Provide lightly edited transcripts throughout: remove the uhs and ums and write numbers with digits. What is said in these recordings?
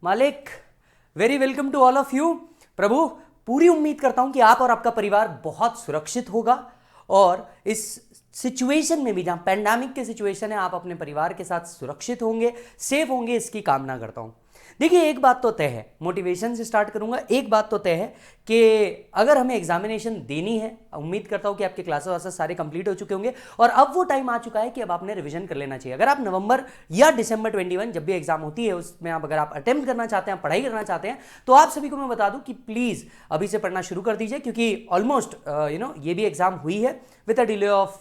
मालिक, very welcome to all of you. प्रभु, पूरी उम्मीद करता हूं कि आप और आपका परिवार बहुत सुरक्षित होगा और इस सिचुएशन में भी, जहां पैंडेमिक की सिचुएशन है, आप अपने परिवार के साथ सुरक्षित होंगे, सेफ होंगे, इसकी कामना करता हूं। देखिए, एक बात तो तय है, मोटिवेशन से स्टार्ट करूंगा। एक बात तो तय है कि अगर हमें एग्जामिनेशन देनी है, उम्मीद करता हूं कि आपके क्लासेस वासेस सारे कंप्लीट हो चुके होंगे और अब वो टाइम आ चुका है कि अब आपने रिवीजन कर लेना चाहिए। अगर आप नवंबर या दिसंबर 21 जब भी एग्जाम होती है उसमें अगर आप अटेम्प्ट करना चाहते हैं, पढ़ाई करना चाहते हैं, तो आप सभी को मैं बता दूं कि प्लीज अभी से पढ़ना शुरू कर दीजिए, क्योंकि ऑलमोस्ट ये भी एग्जाम हुई है with a delay of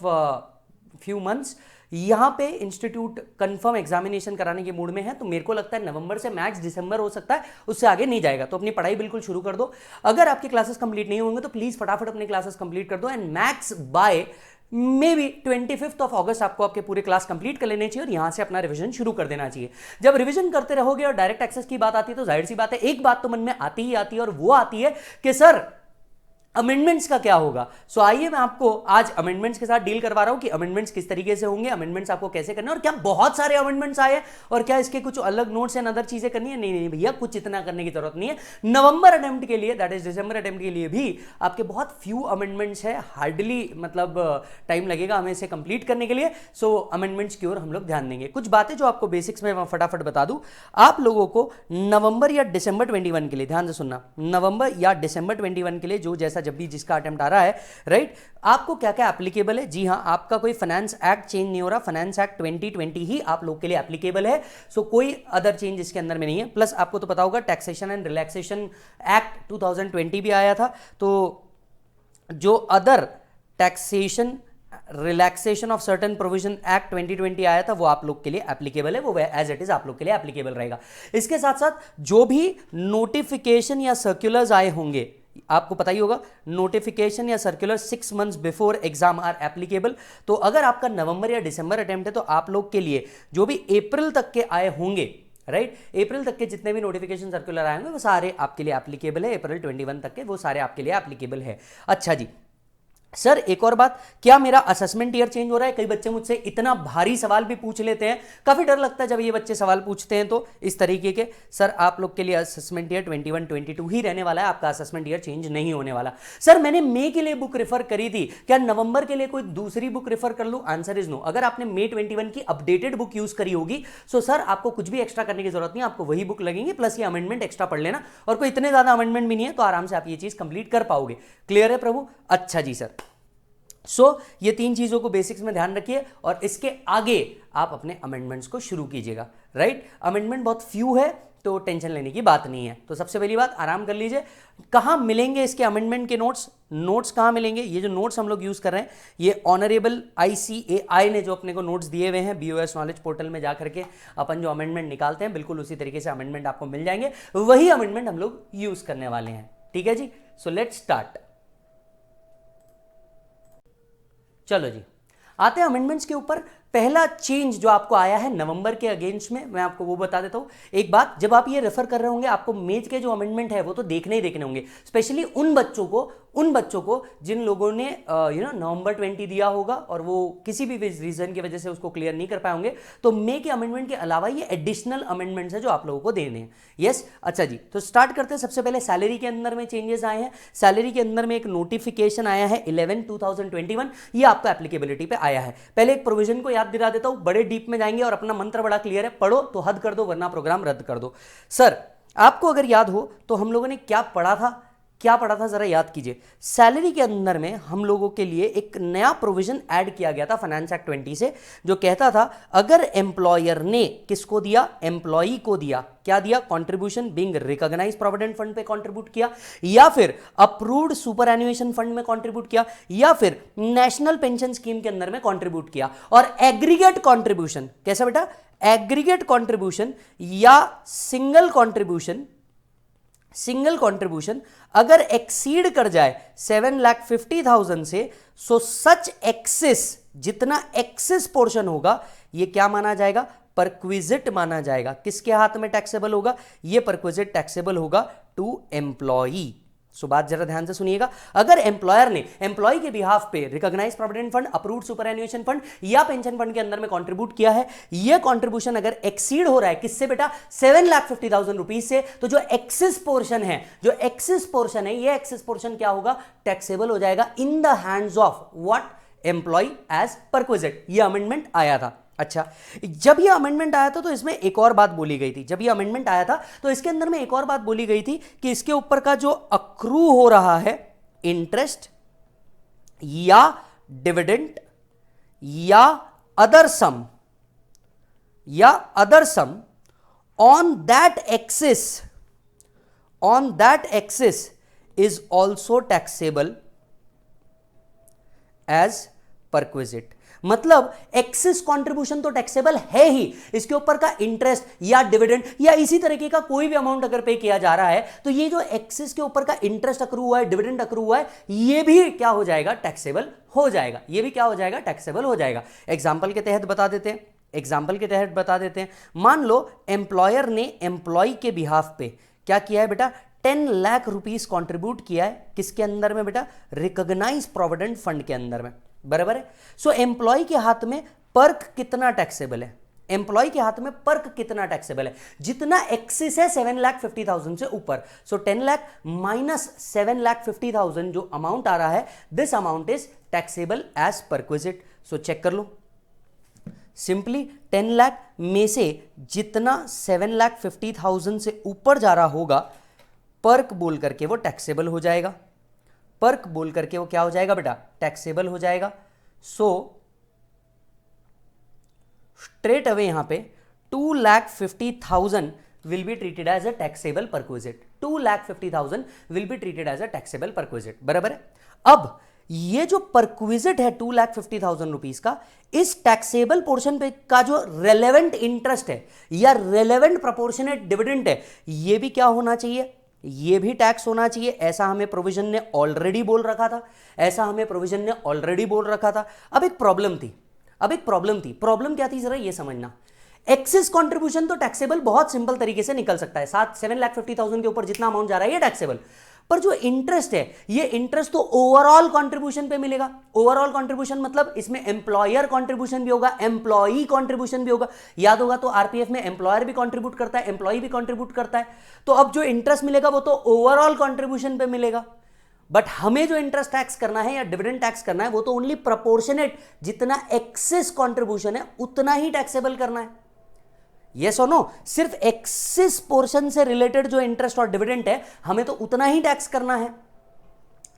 few months. यहां पे इंस्टीट्यूट कंफर्म एग्जामिनेशन कराने के मूड में है, तो मेरे को लगता है नवंबर से मैक्स दिसंबर हो सकता है, उससे आगे नहीं जाएगा। तो अपनी पढ़ाई बिल्कुल शुरू कर दो। अगर आपके क्लासेस कंप्लीट नहीं होंगे तो प्लीज फटाफट अपने क्लासेस कंप्लीट कर दो and max bye may be 25 अगस्त आपको आपके पूरे क्लास कंप्लीट कर लेने चाहिए और यहां से अपना रिवीजन शुरू कर देना चाहिए। जब रिवीजन करते रहोगे और डायरेक्ट एक्सेस की बात आती है तो जाहिर सी बात है, एक बात तो मन में आती ही आती है और वो आती है कि सर अमेंडमेंट्स का क्या होगा। सो आइए मैं आपको आज अमेंडमेंट्स के साथ डील करवा रहा हूं कि अमेंडमेंट्स किस तरीके से होंगे, अमेंडमेंट्स आपको कैसे करने और क्या बहुत सारे अमेंडमेंट्स आए और क्या इसके कुछ अलग नोट्स एंड अदर चीजें करनी है। नहीं नहीं भैया, कुछ इतना करने की जरूरत नहीं है। नवंबर अटेम्प्ट के लिए, दैट इज दिसंबर अटेम्प्ट के लिए भी आपके बहुत फ्यू अमेंडमेंट्स है, हार्डली मतलब टाइम लगेगा हमें इसे कंप्लीट करने के लिए। सो अमेंडमेंट्स की ओर हम लोग ध्यान देंगे। कुछ बातें जो आपको बेसिक्स में फटाफट बता दूं, आप लोगों को नवंबर या दिसंबर 21 के लिए, ध्यान से सुनना, नवंबर या दिसंबर 21 के लिए जो जैसा जब भी जिसका अटेम्प्ट आ रहा है, राइट, आपको क्या क्या एप्लीकेबल है। जी हां, आपका कोई फाइनेंस एक्ट चेंज नहीं हो रहा, फाइनेंस एक्ट 2020 ही आप लोग के लिए एप्लीकेबल है। सो कोई अदर चेंज इसके अंदर में नहीं है। प्लस आपको तो पता होगा टैक्सेशन एंड रिलैक्सेशन एक्ट 2020 भी आया था, तो जो other taxation relaxation of certain provision act 2020 आया था वो आप लोग के लिए एप्लीकेबल है, वो एज इट इज आप लोग के लिए एप्लीकेबल रहेगा। इसके साथ साथ जो भी नोटिफिकेशन या सर्कुलर्स आए होंगे, आपको पता ही होगा, नोटिफिकेशन या circular 6 months before exam are applicable. तो अगर आपका नवंबर या दिसंबर अटेम्प्ट है तो आप लोग के लिए जो भी अप्रैल तक के आए होंगे, राइट, अप्रैल तक के जितने भी नोटिफिकेशन सर्कुलर आए होंगे वो सारे आपके लिए एप्लीकेबल है। अप्रैल 21 तक के वो सारे आपके लिए एप्लीकेबल है। अच्छा जी सर, एक और बात, क्या मेरा असेसमेंट ईयर चेंज हो रहा है? कई बच्चे मुझसे इतना भारी सवाल भी पूछ लेते हैं, काफी डर लगता है जब ये बच्चे सवाल पूछते हैं तो इस तरीके के। सर आप लोग के लिए असेसमेंट ईयर 21-22 ही रहने वाला है, आपका असेसमेंट ईयर चेंज नहीं होने वाला। सर मैंने मई के लिए बुक रेफर करी थी, क्या नवंबर के लिए कोई दूसरी बुक रेफर कर लूं? Answer is no. अगर आपने मई 21 की अपडेटेड बुक यूज करी होगी सो सर आपको कुछ भी एक्स्ट्रा करने की जरूरत नहीं, आपको वही बुक लगेंगी, प्लस ये अमेंडमेंट एक्स्ट्रा पढ़ लेना, और कोई इतने ज्यादा अमेंडमेंट भी नहीं है, तो आराम से आप ये चीज कंप्लीट कर पाओगे। क्लियर है प्रभु? अच्छा जी सर, ये 3 चीजों को बेसिक्स में ध्यान रखिए और इसके आगे आप अपने अमेंडमेंट्स को शुरू कीजिएगा। राइट, अमेंडमेंट बहुत फ्यू है तो टेंशन लेने की बात नहीं है। तो सबसे पहली बात, आराम कर लीजिए। कहां मिलेंगे इसके अमेंडमेंट के नोट्स कहां मिलेंगे? ये जो नोट्स हम लोग यूज कर रहे हैं, ये ऑनरेबल ICAI ने जो अपने को नोट्स दिए हुए हैं, BOS नॉलेज पोर्टल में जाकर के अपन जो अमेंडमेंट निकालते हैं, बिल्कुल उसी तरीके से अमेंडमेंट आपको मिल जाएंगे। वही अमेंडमेंट हम लोग यूज करने वाले हैं। ठीक है जी, सो लेट्स स्टार्ट। चलो जी, आते हैं अमेंडमेंट्स के ऊपर। पहला चेंज जो आपको आया है नवंबर के अगेंस्ट में, मैं आपको वो बता देता हूं। एक बात, जब आप ये रेफर कर रहे होंगे आपको मेज के जो अमेंडमेंट है वो तो देखने ही देखने होंगे, स्पेशली उन बच्चों को जिन लोगों ने नवंबर 20 दिया होगा और वो किसी भी रीजन की वजह से उसको क्लियर नहीं कर पाए होंगे। तो मे के अमेंडमेंट के अलावा ये एडिशनल अमेंडमेंट्स है जो आप लोगों को देने हैं। यस, अच्छा जी, तो स्टार्ट करते हैं। सबसे पहले सैलरी के अंदर में चेंजेस आए हैं। सैलरी के अंदर में एक नोटिफिकेशन आया है 11/2021, ये आपका एप्लीकेबिलिटी पे आया है। पहले एक प्रोविजन को याद दिला देता हूं, बड़े डीप में जाएंगे और अपना मंत्र बड़ा क्लियर है, पढ़ो तो हद कर दो वरना प्रोग्राम रद्द कर दो। सर आपको अगर याद हो तो हम लोगों ने क्या पढ़ा था जरा याद कीजिए। सैलरी के अंदर में हम लोगों के लिए एक नया प्रोविजन ऐड किया गया था फाइनेंस एक्ट 20 से, जो कहता था अगर एम्प्लॉयर ने किसको दिया, एम्प्लॉई को दिया, क्या दिया, contribution being recognized provident fund पे कंट्रीब्यूट किया, या फिर अप्रूव्ड सुपर एन्युएशन फंड में कंट्रीब्यूट किया, या फिर नेशनल पेंशन स्कीम के अंदर में कंट्रीब्यूट किया, और एग्रीगेट कंट्रीब्यूशन, कैसा बेटा, एग्रीगेट कंट्रीब्यूशन या सिंगल कंट्रीब्यूशन अगर एक्सीड कर जाए 7,50,000 से, सो सच एक्सेस, जितना एक्सेस पोर्शन होगा ये क्या माना जाएगा, परक्विजिट माना जाएगा। किसके हाथ में टैक्सेबल होगा? ये परक्विजिट टैक्सेबल होगा टू एम्प्लॉई। सो बात जरा ध्यान से सुनिएगा, अगर एम्प्लॉयर ने एम्प्लॉय के बिहाफ पे recognize provident fund, approved superannuation fund या पेंशन फंड के अंदर में कंट्रीब्यूट किया है, यह कंट्रीब्यूशन अगर एक्सीड हो रहा है किससे बेटा, 7,50,000 रुपीज से, तो जो एक्सेस पोर्शन है, ये एक्सेस पोर्शन क्या होगा, टैक्सेबल हो जाएगा in the hands of what, employ as perquisite. यह अमेंडमेंट आया था। अच्छा, जब यह अमेंडमेंट आया था तो इसमें एक और बात बोली गई थी, जब यह अमेंडमेंट आया था तो इसके अंदर में एक और बात बोली गई थी कि इसके ऊपर का जो अक्रू हो रहा है इंटरेस्ट या डिविडेंड या other sum on that excess is also taxable as perquisite. मतलब एक्सेस कंट्रीब्यूशन तो टैक्सेबल है ही, इसके ऊपर का इंटरेस्ट या डिविडेंड या इसी तरीके का कोई भी अमाउंट अगर पे किया जा रहा है तो ये जो एक्सेस के ऊपर का इंटरेस्ट अक्रू हुआ है, डिविडेंड अक्रू हुआ है, ये भी क्या हो जाएगा, टैक्सेबल हो जाएगा। ये भी क्या हो जाएगा, टैक्सेबल हो जाएगा। एग्जांपल के तहत बता देते हैं, मान लो एम्प्लॉयर ने एम्प्लॉय के बिहाफ पे क्या किया है बेटा, 10 लाख रुपीस कंट्रीब्यूट किया है, किसके अंदर में बेटा, रिकॉग्नाइज प्रोविडेंट फंड के अंदर में, बराबर है। सो एम्प्लॉय के हाथ में पर्क कितना टैक्सेबल है, जितना एक्सेस है 7,50,000 से ऊपर, सो 10 लाख माइनस 7,50,000 जो अमाउंट आ रहा है, this amount is taxable as perquisite. So check कर लो सिंपली, 10 लाख में से जितना 7,50,000 से ऊपर जा रहा होगा, पर्क बोल करके वो टैक्सेबल हो जाएगा, क्या हो जाएगा बेटा, टैक्सेबल हो जाएगा। सो स्ट्रेट अवे यहां पे 2,50,000 will be treated as a taxable perquisite, 2,50,000 will be treated as a taxable perquisite, बराबर है। अब ये जो परक्विजिट है 2,50,000 रुपीज का, इस टैक्सेबल पोर्शन पे का जो रेलेवेंट इंटरेस्ट है या रेलेवेंट प्रोपोर्शनेट डिविडेंड है, ये भी क्या होना चाहिए, ये भी टैक्स होना चाहिए। ऐसा हमें प्रोविजन ने ऑलरेडी बोल रखा था। अब एक प्रॉब्लम थी, प्रॉब्लम क्या थी जरा ये समझना। एक्सेस कंट्रीब्यूशन तो टैक्सेबल बहुत सिंपल तरीके से निकल सकता है, 7,50,000 के ऊपर जितना अमाउंट जा रहा है ये टैक्सेबल, पर जो इंटरेस्ट है ये इंटरेस्ट तो ओवरऑल कंट्रीब्यूशन पे मिलेगा। ओवरऑल कंट्रीब्यूशन मतलब इसमें एम्प्लॉयर कंट्रीब्यूशन भी होगा, एम्प्लॉई कंट्रीब्यूशन भी होगा। याद होगा तो आरपीएफ में एम्प्लॉयर भी कंट्रीब्यूट करता है, एम्प्लॉई भी कंट्रीब्यूट करता है। तो अब जो इंटरेस्ट मिलेगा वो तो ओवरऑल कंट्रीब्यूशन पे मिलेगा, बट हमें जो इंटरेस्ट टैक्स करना है या डिविडेंड टैक्स करना है वो तो ओनली प्रोपोर्शनेट, जितना एक्सेस कंट्रीब्यूशन है उतना ही टैक्सेबल करना है। यस और नो, सिर्फ एक्सेस पोर्शन से रिलेटेड जो इंटरेस्ट और डिविडेंड है हमें तो उतना ही टैक्स करना है।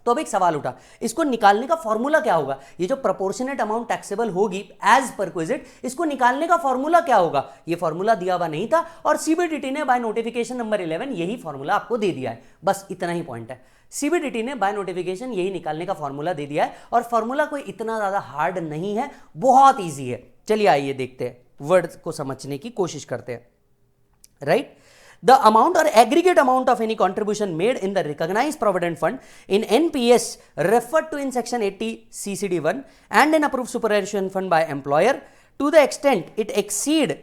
तो अब एक सवाल उठा, इसको निकालने का फॉर्मूला क्या होगा, ये जो प्रोपोर्शनेट अमाउंट टैक्सेबल होगी एज परक्विजिट, इसको निकालने का फॉर्मूला क्या होगा। ये फॉर्मूला दिया हुआ नहीं था और सीबीडीटी ने बाय नोटिफिकेशन नंबर 11 यही फॉर्मूला आपको दे दिया है, बस इतना ही पॉइंट है। सीबीडीटी ने बाय नोटिफिकेशन यही निकालने का फॉर्मूला दे दिया है और फॉर्मूला कोई इतना ज्यादा हार्ड नहीं है, बहुत ईजी है। चलिए आइए देखते हैं, वर्ड को समझने की कोशिश करते हैं। Right, the amount or aggregate amount of any contribution made in the recognized provident fund in NPS referred to in section 80 CCD1 and in approved superannuation fund by employer to the extent it exceeds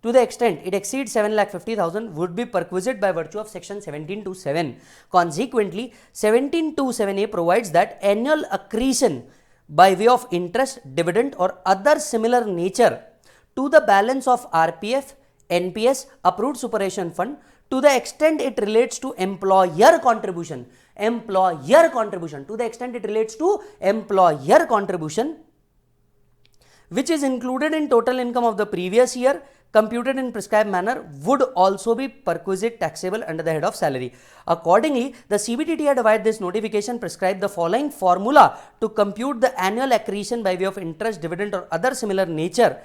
7,50,000 would be perquisite by virtue of section 17(2)(7). Consequently, 17(2)(7)(a) provides that annual accretion by way of interest, dividend or other similar nature to the balance of RPF, NPS, approved superannuation fund to the extent it relates to employer contribution, to the extent it relates to employer contribution, which is included in total income of the previous year, computed in prescribed manner, would also be perquisite taxable under the head of salary. Accordingly, the CBDT had via this notification prescribed the following formula to compute the annual accretion by way of interest, dividend or other similar nature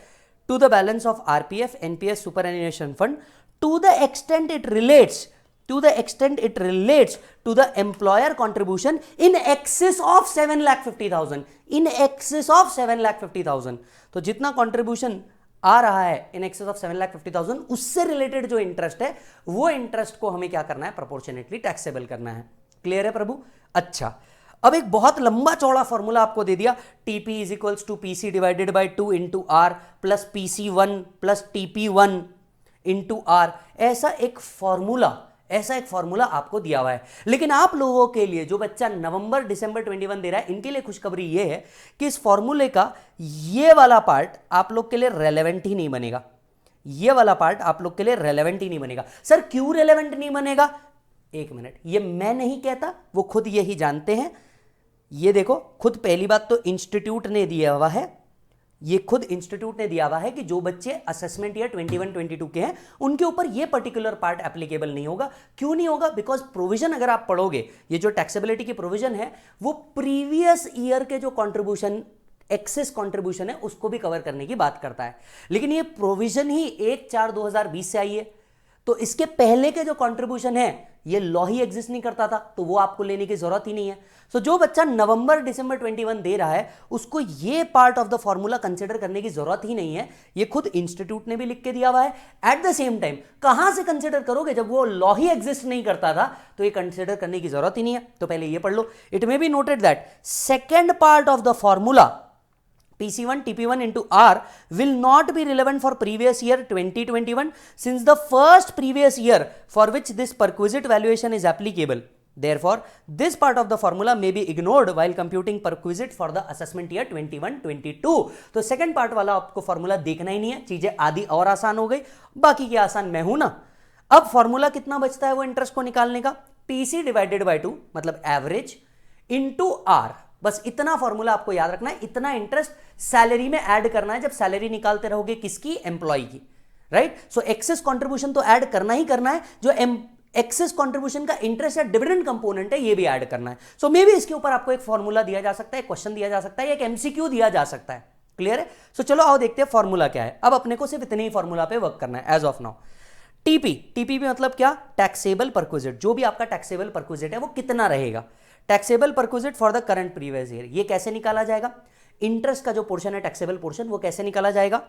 to the balance of RPF, NPS, superannuation fund to the extent it relates to the employer contribution in excess of 7,50,000, in excess of 7,50,000। तो जितना contribution आ रहा है in excess of 7,50,000 उससे related जो interest है वो interest को हमें क्या करना है, प्रोपोर्शनेटली टैक्सेबल करना है। क्लियर है प्रभु? अच्छा, अब एक बहुत लंबा चौड़ा फॉर्मूला आपको दे दिया, TP is equals to PC divided by 2 into R plus PC one plus TP one into R. ऐसा एक फॉर्मूला ऐसा एक फॉर्मूला आपको दिया हुआ है। लेकिन आप लोगों के लिए जो बच्चा नवंबर दिसंबर 21 दे रहा है, इनके लिए खुशखबरी ये है कि इस फॉर्मूले का ये वाला पार्ट आप लोग के लिए रेलेवेंट ही नहीं बनेगा। ये वाला पार्ट आप लोग के लिए रेलेवेंट ही नहीं बनेगा। सर क्यों रेलेवेंट नहीं बनेगा? एक मिनट, ये मैं नहीं कहता, वो खुद यही जानते हैं। ये देखो, खुद पहली बात तो इंस्टीट्यूट ने दिया हुआ है, ये खुद इंस्टीट्यूट ने दिया हुआ है कि जो बच्चे असेसमेंट ईयर 21-22 के हैं उनके ऊपर ये पर्टिकुलर पार्ट एप्लीकेबल नहीं होगा। क्यों नहीं होगा? बिकॉज प्रोविजन अगर आप पढ़ोगे, ये जो टैक्सेबिलिटी की प्रोविजन है वो प्रीवियस ईयर के जो कॉन्ट्रीब्यूशन, एक्सेस कॉन्ट्रीब्यूशन है, उसको भी कवर करने की बात करता है। लेकिन ये प्रोविजन ही 1/4/2020 से आई है, तो इसके पहले के जो कंट्रीब्यूशन है ये लॉ ही एग्जिस्ट नहीं करता था, तो वो आपको लेने की जरूरत ही नहीं है। सो जो बच्चा नवंबर दिसंबर 21 दे रहा है उसको ये part of the formula consider करने की जरूरत ही नहीं है, ये खुद इंस्टीट्यूट ने भी लिख के दिया हुआ है। एट द सेम टाइम कहां से कंसीडर करोगे? जब वो लॉ ही एग्जिस्ट नहीं करता था तो ये कंसीडर करने की जरूरत ही नहीं है। तो पहले ये पढ़ लो। It may be noted that second part of the formula PC1 TP1 into R will not be relevant for previous year 2021 since the first previous year for which this perquisite valuation is applicable. Therefore, this part of the formula may be ignored while computing perquisite for the assessment year 21-22. तो second part वाला आपको formula देखना ही नहीं है, चीजें आधी और आसान हो गई, बाकी की आसान मैं हूं ना। अब फॉर्मूला कितना बचता है वो इंटरेस्ट को निकालने का? PC डिवाइडेड बाय 2 मतलब एवरेज इंटू R, बस इतना फॉर्मूला आपको याद रखना है। इतना इंटरेस्ट सैलरी में ऐड करना है जब सैलरी निकालते रहोगे किसकी? एम्प्लॉय की, राइट। सो एक्सेस कंट्रीब्यूशन तो ऐड करना ही करना है, जो एक्सेस कंट्रीब्यूशन का इंटरेस्ट या डिविडेंड कंपोनेंट है ये भी ऐड करना है। सो मे बी इसके ऊपर आपको एक फॉर्मूला दिया जा सकता है, क्वेश्चन दिया जा सकता है, एक एमसीक्यू दिया जा सकता है। क्लियर है? सो चलो आओ देखते हैं फॉर्मूला क्या है। अब अपने को सिर्फ इतने ही फॉर्मूला पे वर्क करना है एज ऑफ नाउ। टीपी मतलब क्या? Taxable perquisite. जो भी आपका टैक्सेबल परक्विजिट है वो कितना रहेगा? Taxable perquisite for the current previous year. ये कैसे निकाला जाएगा? इंटरेस्ट का जो पोर्शन है टैक्सेबल पोर्शन, वो कैसे निकाला जाएगा?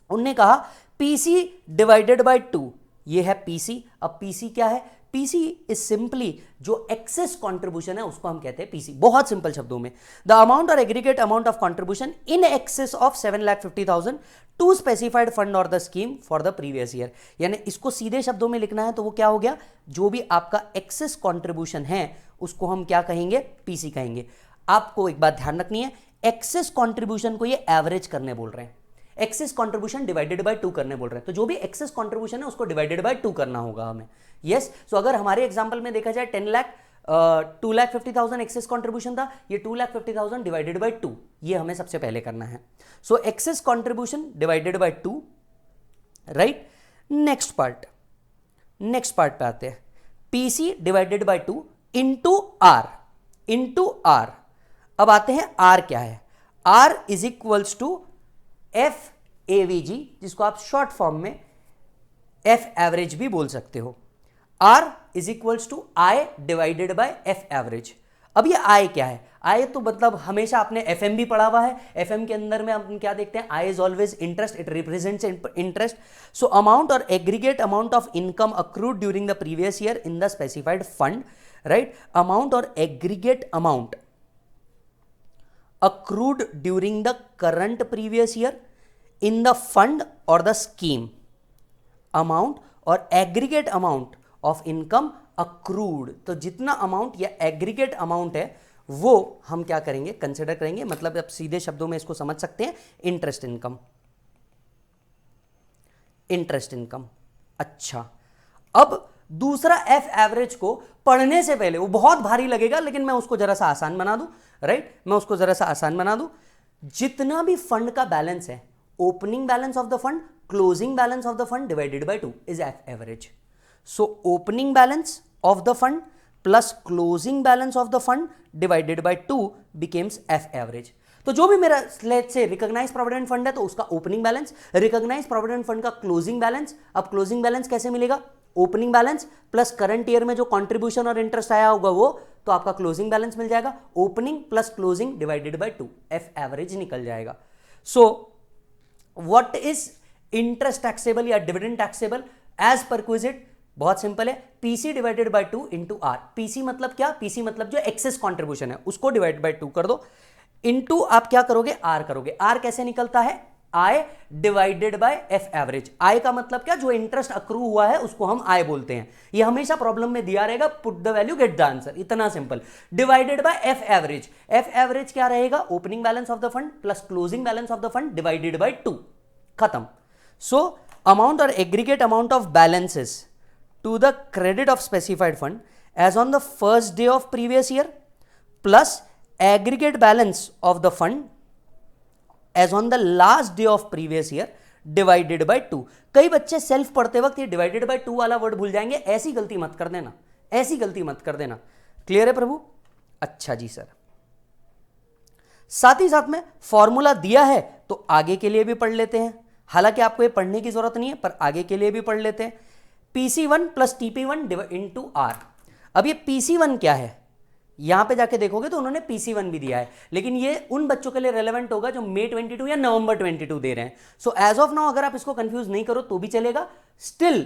उन्होंने कहा पीसी डिवाइडेड बाय 2, ये है पीसी। अब पीसी क्या है? पीसी इज सिंपली जो एक्सेस कंट्रीब्यूशन है उसको हम कहते हैं पीसी। बहुत सिंपल शब्दों में, द अमाउंट और aggregate amount of contribution in excess of 7,50,000 to specified fund और the scheme for the previous year. यानी इसको सीधे शब्दों में लिखना है तो वो क्या हो गया? जो भी आपका एक्सेस कंट्रीब्यूशन है उसको हम क्या कहेंगे? पीसी कहेंगे। आपको एक बात ध्यान रखनी है, एक्सेस कंट्रीब्यूशन को ये एवरेज करने बोल रहे हैं, एक्सेस कंट्रीब्यूशन डिवाइडेड बाय 2 करने बोल रहे हैं। तो जो भी एक्सेस कंट्रीब्यूशन है उसको डिवाइडेड बाय 2 करना होगा हमें। यस, सो अगर हमारे एग्जांपल में देखा जाए 2,50,000 एक्सेस कंट्रीब्यूशन था, ये 2,50,000 डिवाइडेड बाय 2, ये हमें सबसे पहले करना है। So excess contribution divided by 2, right. Next part पे आते हैं, PC divided by 2 into R. अब आते हैं आर क्या है? R is equals to F AVG, जिसको आप शॉर्ट फॉर्म में एफ एवरेज भी बोल सकते हो। R is equals to I divided by F average. अब ये आई क्या है? आई तो मतलब हमेशा आपने एफएम भी पढ़ा हुआ है। एफएम के अंदर में हम क्या देखते हैं? I is always interest, it represents interest. So amount और aggregate amount of income accrued during the previous year in the specified fund, right. Amount और aggregate amount accrued during the current previous year in the fund or the scheme, amount और aggregate amount of income accrued। तो जितना amount या aggregate amount है वो हम क्या करेंगे? कंसिडर करेंगे। मतलब आप सीधे शब्दों में इसको समझ सकते हैं, इंटरेस्ट इनकम। अच्छा, अब दूसरा एफ एवरेज को पढ़ने से पहले, वो बहुत भारी लगेगा लेकिन मैं उसको जरा सा आसान बना दूं, राइट। मैं उसको जरा सा आसान बना दूं। जितना भी फंड का बैलेंस है, opening balance of the fund, closing balance of the fund divided by 2 is F average. So opening balance of the fund plus closing balance of the fund divided by 2 becomes F average. तो जो भी मेरा let's say recognise provident fund है तो उसका opening balance, recognize provident fund का closing balance. अब closing balance कैसे मिलेगा? Opening balance plus current year में जो कंट्रीब्यूशन और इंटरेस्ट आया होगा वो, तो आपका क्लोजिंग बैलेंस मिल जाएगा। Opening plus closing divided by 2, F average निकल जाएगा। So what is interest taxable या डिविडेंड टैक्सेबल एज परक्विजिट? बहुत सिंपल है, PC divided by 2 into R. PC मतलब क्या? पीसी मतलब जो एक्सेस कॉन्ट्रीब्यूशन है उसको डिवाइड बाय 2 कर दो, इंटू आप क्या करोगे? आर करोगे। आर कैसे निकलता है? आई डिवाइडेड बाय एफ एवरेज। आई का मतलब क्या, जो इंटरेस्ट अक्रू हुआ है उसको हम आई बोलते हैं। ये हमेशा प्रॉब्लम में दिया रहेगा, put the value get the answer, इतना simple. Divided by F average. F average क्या रहेगा, opening balance of the fund plus closing balance of the fund divided by 2, खत्म। सो अमाउंट और aggregate amount of balances to the credit of specified fund as on the first day of previous year plus aggregate balance of the fund as on the last day of previous year divided by 2। कई बच्चे self पढ़ते वक्त ये divided by 2 वाला word भूल जाएंगे, ऐसी गलती मत कर देना, ऐसी गलती मत कर देना। क्लियर है प्रभु? अच्छा जी सर। साथ ही साथ में फॉर्मूला दिया है तो आगे के लिए भी पढ़ लेते हैं, हालांकि आपको ये पढ़ने की जरूरत नहीं है पर आगे के लिए भी पढ़ लेते हैं। PC1 plus TP1 into R. अब ये PC1 क्या है, यहां पे जाके देखोगे तो उन्होंने PC1 भी दिया है, लेकिन ये उन बच्चों के लिए रेलेवेंट होगा जो मई 22 या नवंबर 22 दे रहे हैं। सो एज ऑफ नाउ अगर आप इसको कंफ्यूज नहीं करो तो भी चलेगा, स्टिल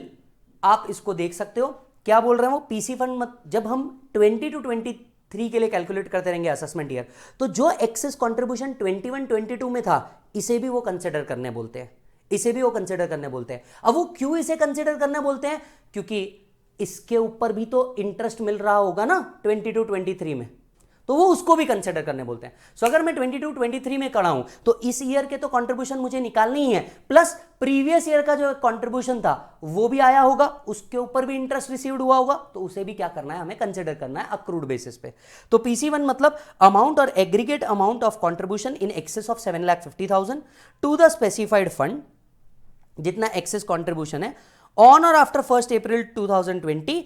आप इसको देख सकते हो। क्या बोल रहे हैं वो, PC1 जब हम 20 to 23 के लिए कैलकुलेट करते रहेंगे असेसमेंट ईयर, तो जो एक्सेस कॉन्ट्रीब्यूशन 21-22 में था इसे भी वो कंसिडर करने बोलते हैं, इसे भी वो कंसिडर करने बोलते हैं। अब वो क्यों इसे कंसिडर करने बोलते हैं, क्योंकि इसके ऊपर भी तो इंटरेस्ट मिल रहा होगा ना 22-23 में, तो वो उसको भी कंसिडर करने बोलते हैं। सो अगर मैं 22-23 में खड़ा हूं तो इस ईयर के तो कंट्रीब्यूशन मुझे निकालनी ही है, प्लस प्रीवियस ईयर का जो कंट्रीब्यूशन था वो भी आया होगा, उसके ऊपर भी इंटरेस्ट रिसीव्ड हुआ होगा, तो उसे भी क्या करना है, हमें कंसिडर करना है अक्रूड बेसिस पे। तो PC1 मतलब अमाउंट और aggregate amount of contribution in excess of 7,50,000 to the specified fund, जितना एक्सेस कंट्रीब्यूशन है ऑन और after 1 April 2020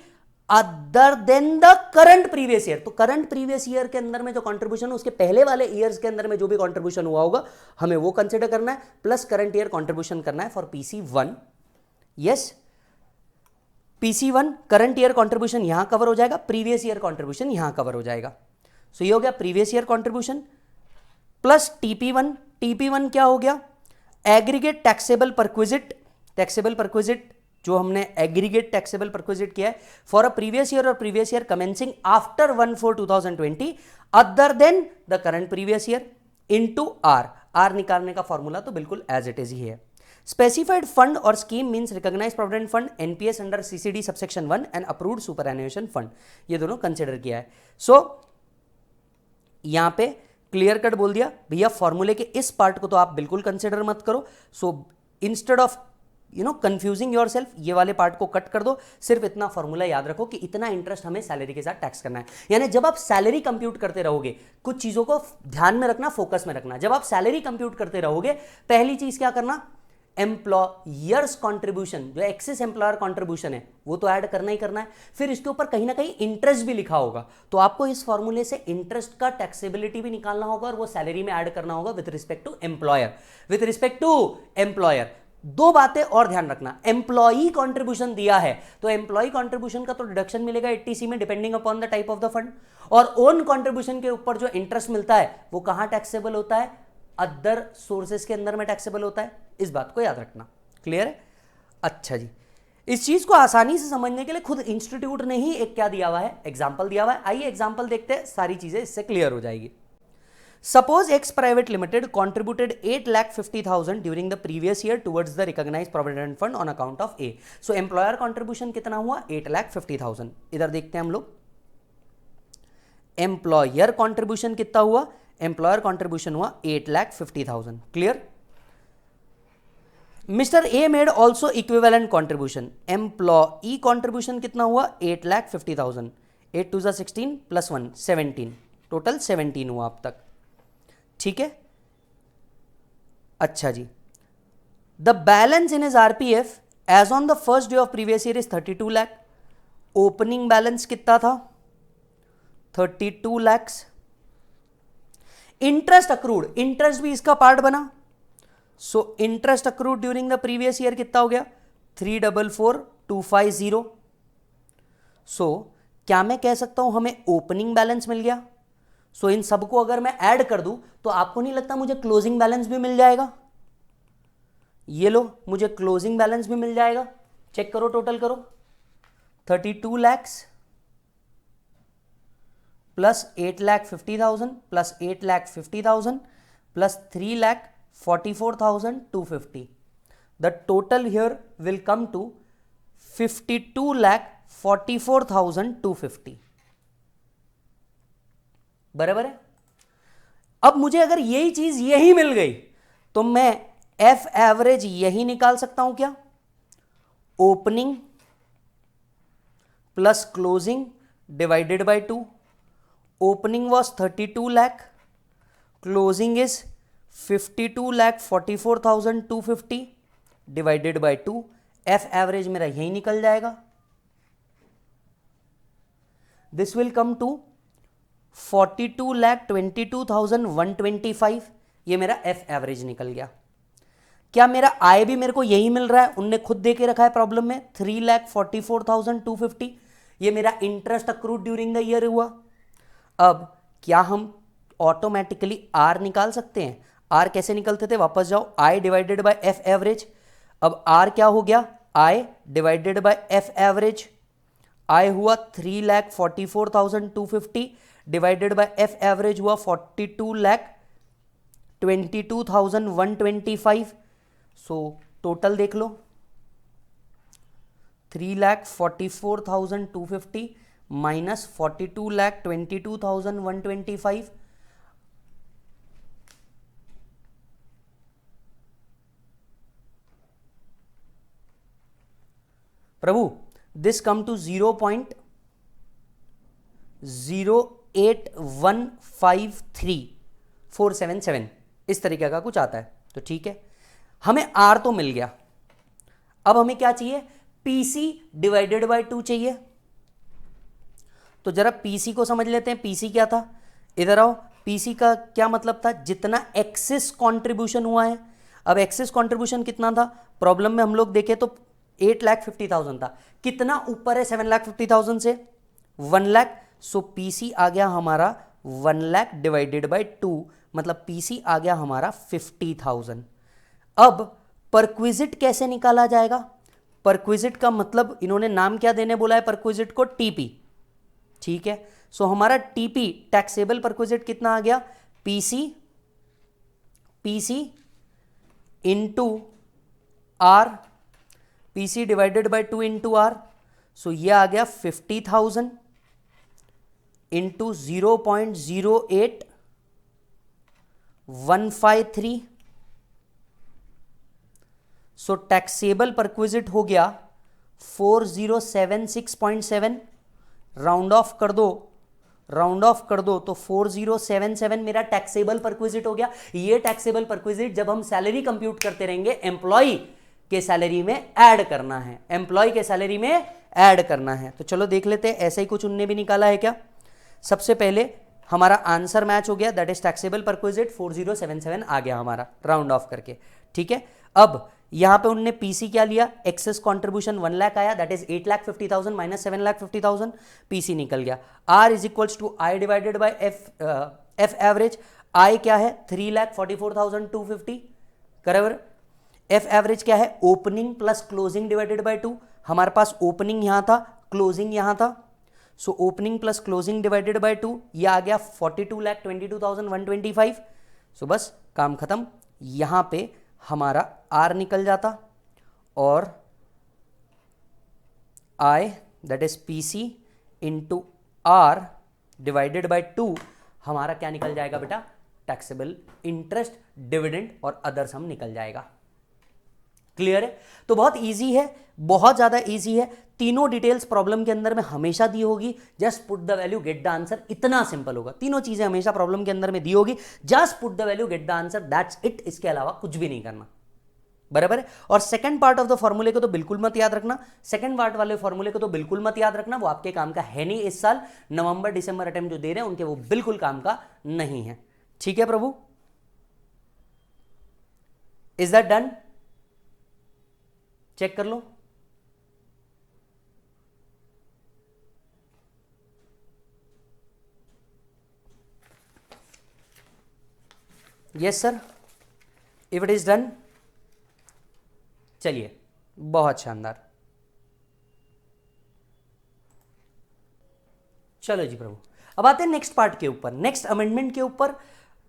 other than the current previous year. तो करंट प्रीवियस ईयर के अंदर में जो कंट्रीब्यूशन, उसके पहले वाले ईयर्स के अंदर में जो भी कंट्रीब्यूशन हुआ होगा हमें वो कंसिडर करना है, प्लस करंट ईयर कंट्रीब्यूशन करना है for PC1। Yes, PC1 current year contribution यहां कवर हो जाएगा, प्रीवियस ईयर कंट्रीब्यूशन यहां कवर हो जाएगा। सो ये हो गया previous year contribution plus TP1। TP1 क्या हो गया, aggregate taxable perquisite. Taxable perquisite जो हमने एग्रीगेट टैक्सेबल परक्विजिट किया है फॉर अ प्रीवियस ईयर और previous year commencing after 1/4/2020 other than the current previous year into R. R निकालने का फॉर्मूला तो बिल्कुल एज इट इज ही है। स्पेसिफाइड फंड और scheme means recognised provident fund, NPS under CCD subsection 1 and approved superannuation fund, ये दोनों consider किया है। सो यहां पे क्लियर कट बोल दिया भैया, फॉर्मूले के इस पार्ट को तो आप बिल्कुल कंसिडर मत करो। So instead of confusing yourself, ये वाले पार्ट को कट कर दो, सिर्फ इतना फॉर्मूला याद रखो कि इतना इंटरेस्ट हमें सैलरी के साथ टैक्स करना है। यानी जब आप सैलरी कंप्यूट करते रहोगे, कुछ चीजों को ध्यान में रखना, फोकस में रखना। जब आप सैलरी कंप्यूट करते रहोगे, पहली चीज क्या करना, एम्प्लॉयर्स कंट्रीब्यूशन, जो एक्सेस एम्प्लॉयर कंट्रीब्यूशन है वो तो ऐड करना ही करना है। फिर इसके ऊपर कहीं ना कहीं इंटरेस्ट भी लिखा होगा, तो आपको इस फॉर्मूले से इंटरेस्ट का टैक्सेबिलिटी भी निकालना होगा और वो सैलरी में ऐड करना होगा with respect to employer. With respect to employer दो बातें और ध्यान रखना, एम्प्लॉई कंट्रीब्यूशन दिया है तो एम्प्लॉई कंट्रीब्यूशन का तो डिडक्शन मिलेगा 80C में depending upon the type of the fund, और ओन कंट्रीब्यूशन के ऊपर जो इंटरेस्ट मिलता है वो कहां टैक्सेबल होता है, अदर सोर्सेस के अंदर में टैक्सेबल होता है। इस बात को याद रखना। क्लियर है? अच्छा जी, इस चीज को आसानी से समझने के लिए खुद इंस्टीट्यूट ने ही एक क्या दिया हुआ है, एग्जाम्पल दिया हुआ है। आइए एग्जाम्पल देखते हैं, सारी चीजें इससे क्लियर हो जाएगी। Suppose X Private Limited contributed 8,50,000 during the previous year towards the recognized provident fund on account of A. So employer contribution कितना हुआ, 8,50,000। इधर देखते हैं हम लोग, employer contribution कितना हुआ, employer contribution हुआ 8,50,000। Clear? Mr. A made also equivalent contribution. Employee contribution कितना हुआ, 8,50,000। 8 to 16 plus 1 17, टोटल 17 हुआ अब तक। ठीक है? अच्छा जी, the balance in is RPF as on the first day of previous year is 32 lakh. Opening balance कितना था, 32 लाख। इंटरेस्ट अक्रूड, इंटरेस्ट भी इसका पार्ट बना। So interest accrued during the previous year कितना हो गया, 344,250। सो क्या मैं कह सकता हूं हमें ओपनिंग बैलेंस मिल गया। सो इन सबको अगर मैं ऐड कर दूं तो आपको नहीं लगता मुझे क्लोजिंग बैलेंस भी मिल जाएगा? ये लो, मुझे क्लोजिंग बैलेंस भी मिल जाएगा। चेक करो, टोटल करो, 32 lakh plus 8,50,000 plus 8,50,000 plus 3,50,000 44,250. The total here will come to 52,44,250. बराबर है। अब मुझे अगर यही चीज यही मिल गई तो मैं एफ एवरेज यही निकाल सकता हूं क्या? Opening plus closing divided by 2. Opening was 32 lakh, closing is 52,44,250 divided by 2. F average मेरा यही निकल जाएगा. This will come to 42,22,125. ये मेरा एफ एवरेज निकल गया. क्या मेरा आय भी मेरे को यही मिल रहा है? उनने खुद दे के रखा है प्रॉब्लम में 3,44,250. ये मेरा interest accrued during the year हुआ. अब क्या हम ऑटोमेटिकली आर निकाल सकते हैं? आर कैसे निकलते थे? वापस जाओ, आई डिवाइडेड बाय एफ एवरेज. अब आर क्या हो गया? आई डिवाइडेड बाय एफ एवरेज. आई हुआ 3,44,250 डिवाइडेड बाय एफ एवरेज हुआ 42,22,125. सो टोटल देख लो, 3,44,250 माइनस 42,22,125. प्रभु दिस कम टू 0.08153,477 इस तरीके का कुछ आता है. तो ठीक है, हमें आर तो मिल गया. अब हमें क्या चाहिए? पीसी डिवाइडेड बाय 2 चाहिए. तो जरा पीसी को समझ लेते हैं. पीसी क्या था? इधर आओ. पीसी का क्या मतलब था? जितना एक्सेस कंट्रीब्यूशन हुआ है. अब एक्सेस कंट्रीब्यूशन कितना था? प्रॉब्लम में हम लोग देखें तो 8,50,000 था. कितना ऊपर है 7,50,000 से? 1 लाख. सो पीसी आ गया हमारा 1 लाख डिवाइडेड बाय 2, मतलब पीसी आ गया हमारा 50,000. अब परक्विजिट कैसे निकाला जाएगा? परक्विजिट का मतलब इन्होंने नाम क्या देने बोला है परक्विजिट को? टीपी. ठीक है, सो हमारा टीपी टैक्सेबल परक्विजिट कितना आ गया? PC into R, PC divided by 2 into R. So ये आ गया 50,000 इंटू 0.08153. सो टैक्सेबल परक्विजिट हो गया 4076.7. राउंड ऑफ कर दो, राउंड ऑफ कर दो तो 4077 मेरा टैक्सेबल परक्विजिट हो गया. ये टैक्सेबल परक्विजिट जब हम सैलरी कंप्यूट करते रहेंगे, एम्प्लॉय के सैलरी में ऐड करना है, एम्प्लॉय के सैलरी में ऐड करना है. तो चलो देख लेते हैं ऐसा ही कुछ उनने भी निकाला है क्या. सबसे पहले हमारा आंसर मैच हो गया, दैट इज टैक्सेबल परक्विजिट 4077 आ गया हमारा राउंड ऑफ करके. ठीक है, अब यहां पे उन्होंने पीसी क्या लिया? एक्सेस कंट्रीब्यूशन 1 लाख आया, दैट इज 8,50,000 माइनस 7,50,000. पीसी निकल गया. R is equals to I divided by F average. I क्या है? 3,44,250. बराबर. एफ एवरेज क्या है? Opening plus closing divided by 2. हमारे पास ओपनिंग यहां था, क्लोजिंग यहां था. So opening plus closing divided by 2, यह आ गया 42,22,125. सो बस काम खत्म. यहां पे हमारा आर निकल जाता और I that is PC into R divided by 2 हमारा क्या निकल जाएगा बेटा? टैक्सेबल इंटरेस्ट, डिविडेंड और अदर सम निकल जाएगा. क्लियर है? तो बहुत इजी है, बहुत ज्यादा इजी है. तीनों डिटेल्स प्रॉब्लम के अंदर में हमेशा दी होगी. Just put the value get the answer. इतना सिंपल होगा. तीनों चीजें हमेशा प्रॉब्लम के अंदर में दी होगी. Just put the value get the answer, that's it. इसके अलावा कुछ भी नहीं करना. बराबर है. और सेकंड पार्ट ऑफ द फॉर्मूले को तो बिल्कुल मत याद रखना. सेकंड पार्ट वाले फॉर्मूले को तो बिल्कुल मत याद रखना, वो आपके काम का है नहीं. इस साल नवंबर दिसंबर अटेम्प्ट जो दे रहे हैं उनके वो बिल्कुल काम का नहीं है. ठीक है प्रभु? Is that done? चेक कर लो. Yes sir, if it is done. चलिए, बहुत शानदार. चलो जी प्रभु, अब आते हैं नेक्स्ट पार्ट के ऊपर, नेक्स्ट अमेंडमेंट के ऊपर.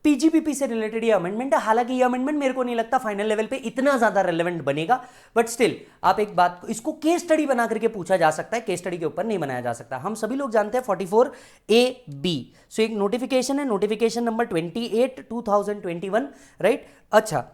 पीजीबीपी से रिलेटेड ये अमेंडमेंट है। हालांकि ये अमेंडमेंट मेरे को नहीं लगता फाइनल लेवल पे इतना ज्यादा रेलेवेंट बनेगा, बट स्टिल आप एक बात, इसको केस स्टडी बना करके पूछा जा सकता है, केस स्टडी के ऊपर नहीं बनाया जा सकता। हम सभी लोग जानते हैं 44AB। सो एक नोटिफिकेशन है, नोटिफिकेशन नंबर 28 2021, राइट। अच्छा,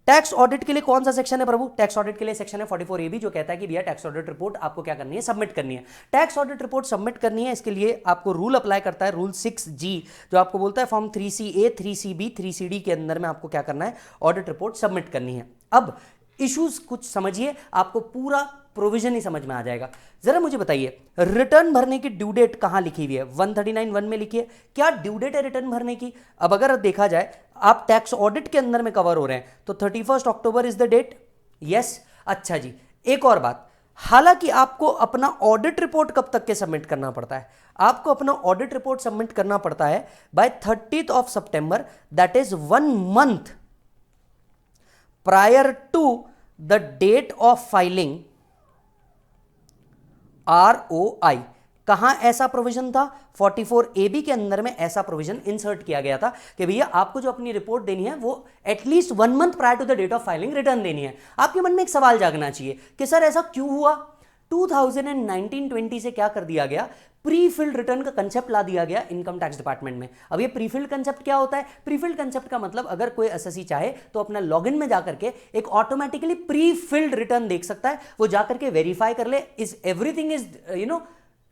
टैक्स ऑडिट के लिए कौन सा सेक्शन है प्रभु? टैक्स ऑडिट के लिए सेक्शन है 44AB, जो कहता है कि भैया टैक्स ऑडिट रिपोर्ट आपको क्या करनी है, सबमिट करनी है। टैक्स ऑडिट रिपोर्ट सबमिट करनी है, इसके लिए आपको रूल अप्लाई करता है, रूल 6G, जो आपको बोलता है फॉर्म 3CA 3CB 3CD के अंदर में आपको क्या करना है, ऑडिट रिपोर्ट सबमिट करनी है। अब इश्यूज कुछ समझिए, आपको पूरा प्रोविजन ही समझ में आ जाएगा। जरा मुझे बताइए, रिटर्न भरने की ड्यू डेट कहां लिखी हुई है? 139(1) में लिखी है। क्या ड्यू डेट है रिटर्न भरने की? अब अगर देखा जाए, आप टैक्स ऑडिट के अंदर में कवर हो रहे हैं, तो 31 October is the date. Yes. अच्छा जी, एक और बात, हालांकि आपको अपना ऑडिट रिपोर्ट कब तक के सबमिट करना पड़ता है? आपको अपना ऑडिट रिपोर्ट सबमिट करना पड़ता है बाय 30 सितंबर, that is 1 month prior to the date of filing ROI। कहां ऐसा प्रोविजन था? 44AB के अंदर में ऐसा प्रोविजन इंसर्ट किया गया था कि भैया आपको जो अपनी रिपोर्ट देनी है वो at least 1 month prior to the date of filing return देनी है। आपके मन में एक सवाल जागना चाहिए कि सर ऐसा क्यों हुआ? 2019-20 से क्या कर दिया गया, प्री फिल्ड रिटर्न का कंसेप्ट ला दिया गया इनकम टैक्स डिपार्टमेंट में। अब ये प्री फिल्ड कंसेप्ट क्या होता है? प्री फिल्ड कंसेप्ट का मतलब अगर कोई एसएससी चाहे तो अपना लॉगिन में जाकर के एक ऑटोमेटिकली प्री फिल्ड रिटर्न देख सकता है, वो जाकर के वेरीफाई कर ले is everything is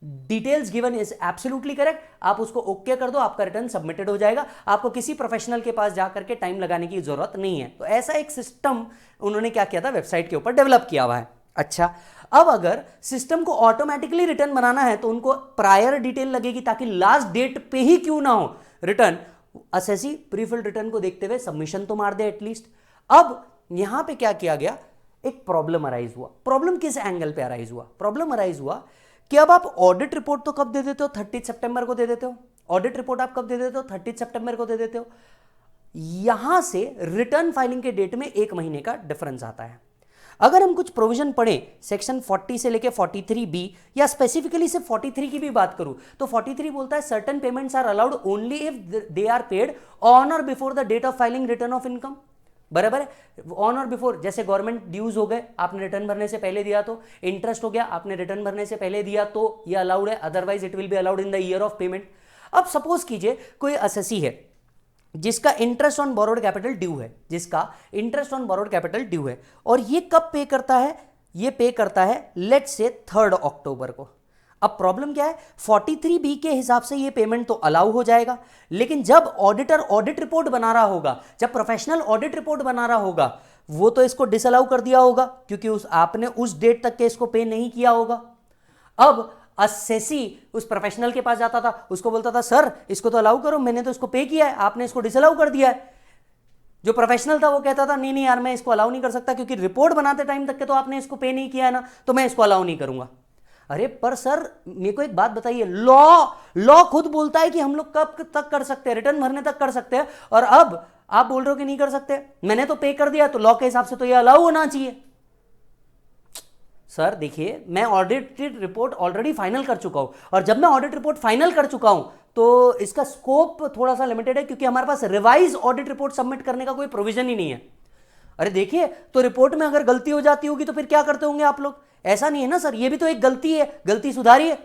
details given is absolutely correct, आप उसको ओके कर दो, आपका रिटर्न सबमिटेड हो जाएगा। आपको किसी प्रोफेशनल के पास जाकर के टाइम लगाने की जरूरत नहीं है। तो ऐसा एक सिस्टम उन्होंने क्या किया था, वेबसाइट के ऊपर डेवलप किया हुआ है। अच्छा, अब अगर सिस्टम को ऑटोमेटिकली रिटर्न बनाना है तो उनको प्रायर डिटेल लगेगी, ताकि लास्ट डेट पे ही क्यों ना हो रिटर्न, एसएससी प्रीफिल्ड रिटर्न को देखते हुए सबमिशन तो मार दे एटलीस्ट। अब यहां पे क्या किया गया, एक प्रॉब्लम अराइज हुआ। प्रॉब्लम किस एंगल पे अराइज हुआ? प्रॉब्लम अराइज हुआ कि अब आप ऑडिट रिपोर्ट तो कब दे देते हो? 30 सितंबर को दे देते हो। ऑडिट रिपोर्ट आप कब दे देते हो? 30 सितंबर को दे देते हो। यहां से रिटर्न फाइलिंग के डेट में 1 महीने का डिफरेंस आता है। अगर हम कुछ प्रोविजन पढ़ें सेक्शन 40 से लेके 43B, या स्पेसिफिकली सिर्फ 43 की भी बात करूं तो 43 बोलता है certain payments are allowed only if they are paid on और before the date of filing return of income. बराबर है, ऑन और बिफोर। जैसे गवर्नमेंट ड्यूज हो गए, आपने रिटर्न भरने से पहले दिया तो, इंटरेस्ट हो गया आपने रिटर्न भरने से पहले दिया तो ये अलाउड है, otherwise it will be allowed in the year of payment. अब सपोज कीजिए कोई एसएससी है जिसका interest on borrowed capital due है, जिसका interest on borrowed capital due है, और ये कब पे करता है? ये पे करता है लेट्स से 3 अक्टूबर को। अब प्रॉब्लम क्या है, 43B के हिसाब से ये पेमेंट तो अलाउ हो जाएगा, लेकिन जब ऑडिटर ऑडिट रिपोर्ट बना रहा होगा, जब प्रोफेशनल ऑडिट रिपोर्ट बना रहा होगा, वो तो इसको डिसअलाउ कर दिया होगा क्योंकि आपने उस डेट तक के इसको पे नहीं किया होगा। अब एसएससी उस प्रोफेशनल के पास जाता था, उसको बोलता था सर इसको तो अलाउ करो, मैंने तो इसको पे किया है, आपने इसको डिसअलाउ कर दिया है। जो प्रोफेशनल था वो कहता था नहीं नहीं यार मैं इसको अलाउ नहीं कर सकता क्योंकि रिपोर्ट बनाते टाइम तक के तो आपने इसको पे नहीं किया है ना, तो मैं इसको अलाउ नहीं करूंगा। अरे पर सर मेरे को एक बात बताइए, लॉ खुद बोलता है कि हम लोग कब तक कर सकते हैं, रिटर्न भरने तक कर सकते हैं, और अब आप बोल रहे हो कि नहीं कर सकते। मैंने तो पे कर दिया, तो लॉ के हिसाब से तो ये अलाउ होना चाहिए। सर देखिए, मैं ऑडिटेड रिपोर्ट ऑलरेडी फाइनल कर चुका हूं, और जब मैं ऑडिट रिपोर्ट फाइनल कर चुका हूं तो इसका स्कोप थोड़ा सा लिमिटेड है क्योंकि हमारे पास रिवाइज ऑडिट रिपोर्ट सबमिट करने का कोई प्रोविजन ही नहीं है। अरे देखिए, तो रिपोर्ट में अगर गलती हो जाती होगी तो फिर क्या करते होंगे आप लोग? ऐसा नहीं है ना सर, ये भी तो एक गलती है, गलती सुधारिए।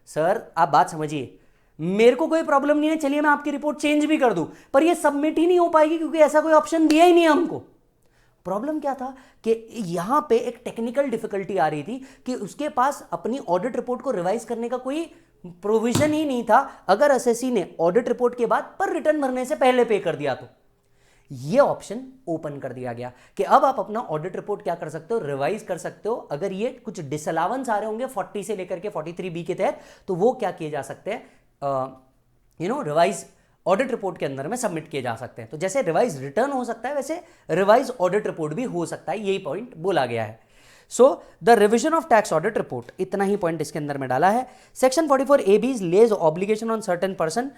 सर आप बात समझिए, मेरे को कोई प्रॉब्लम नहीं है, चलिए मैं आपकी रिपोर्ट चेंज भी कर दूं, पर ये सबमिट ही नहीं हो पाएगी क्योंकि ऐसा कोई ऑप्शन दिया ही नहीं हमको। प्रॉब्लम क्या था कि यहां पे एक टेक्निकल डिफिकल्टी आ रही थी कि उसके पास अपनी ऑडिट रिपोर्ट को रिवाइज करने का कोई प्रोविजन ही नहीं था अगर एसएससी ने ऑडिट रिपोर्ट के बाद पर रिटर्न भरने से पहले पे कर दिया तो। ये ऑप्शन ओपन कर दिया गया कि अब आप अपना ऑडिट रिपोर्ट क्या कर सकते हो, रिवाइज कर सकते हो। अगर ये कुछ डिसअलावेंस आ रहे होंगे 40 से लेकर के 43B के तहत, तो वो क्या किए जा सकते हैं, रिवाइज ऑडिट रिपोर्ट के अंदर में सबमिट किए जा सकते हैं। तो जैसे रिवाइज रिटर्न हो सकता है वैसे रिवाइज ऑडिट रिपोर्ट भी हो सकता है, यही पॉइंट बोला गया है। So the revision of tax audit report, इतना ही पॉइंट इसके अंदर में डाला है। Section 44AB lays obligation on certain person